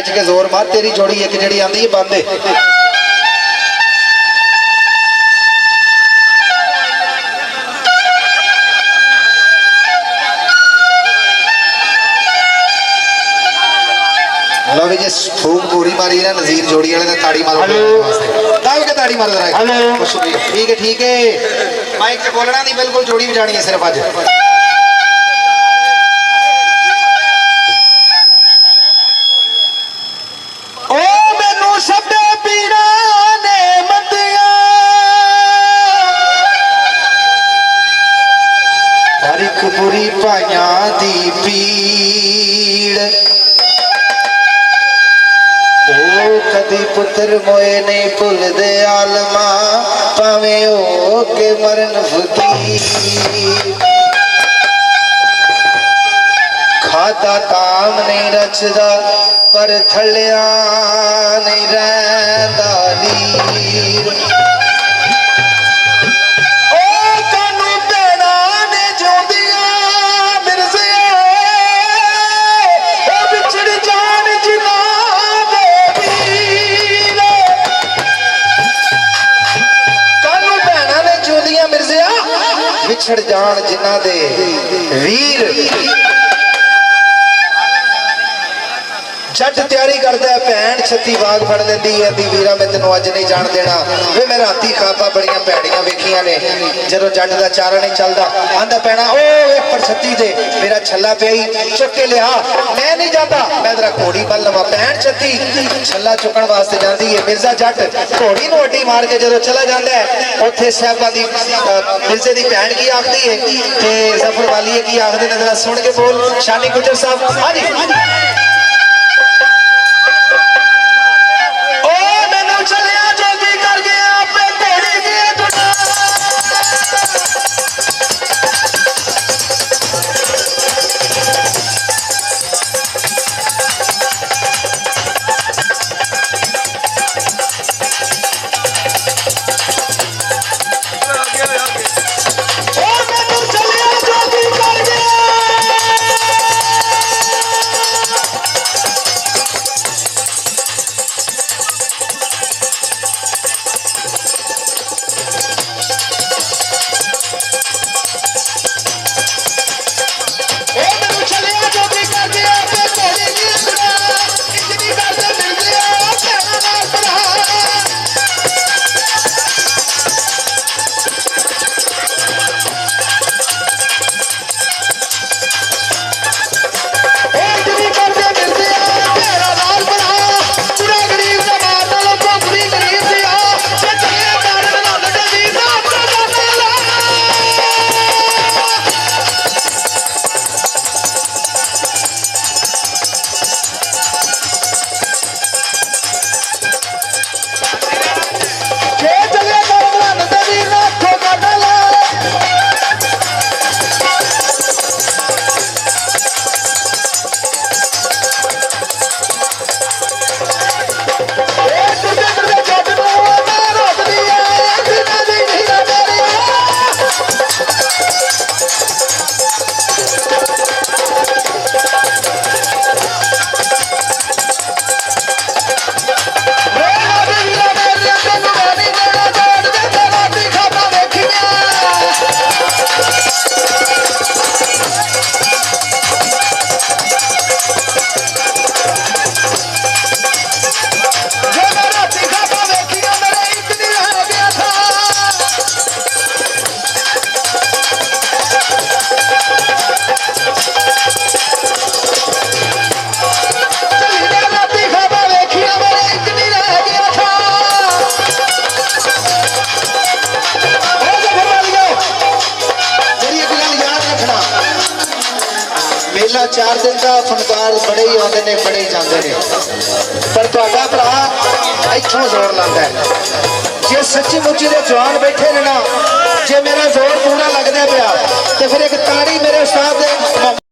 खिच के जोर मार तेरी जोड़ी एक जड़ी आंदी है बंद लो भी जिस फूक पूरी मारी ना नज़ीर जोड़ी वाले ने ताड़ी मारो दाव के ताड़ी मार रहा है ठीक है माइक से बोलना नहीं बिल्कुल जोड़ी बजानी है सिर्फ अज ओ मैनू सबे पीड़ा ने मंदिया हर एक बुरी पाइया दी पीड़ कदी पुत्र मोए नहीं भुल दे आलमा पावे हो के मरन फकीर खाता काम नहीं रचदा पर थलिया नहीं रहंदा लीर विछड़ जान जिन्ना दे वीर जट तैयारी करता है भैन छत्ती बाग फड़ लेंदी है वीरा मैं तेनों अज नहीं जान देना वे मैं राती खाबा बड़ियां भैड़ियां वेखियां ने जदों जट दा चारा नहीं चलदा आंदा पैना ओ एक पर छत्ती दे मेरा छल्ला पिया चुक के लिया मैं नहीं जाता मैं तेरा घोड़ी बल लवा भैन छत्ती छल्ला चुकण वास्ते जांदी है मिर्जा जट घोड़ी नूं अड्डी मार के जदों चला जांदा है उत्थे साहबा दी मिर्जे दी भैन की आखदी है ते जफर वाली की आखदे ने जरा सुन के बोल शानी गुजर साहब हां जी मेला 4 दिन का फनकार बड़े ही आते ने बड़े ही जाते हैं पर तुहाडा भरा इत्थों जोर लाता है जे सच्ची मुच्ची दे जवान बैठे ने ना जे मेरा जोर पूरा लगदा पिया ते फिर एक ताड़ी मेरे उस्ताद दे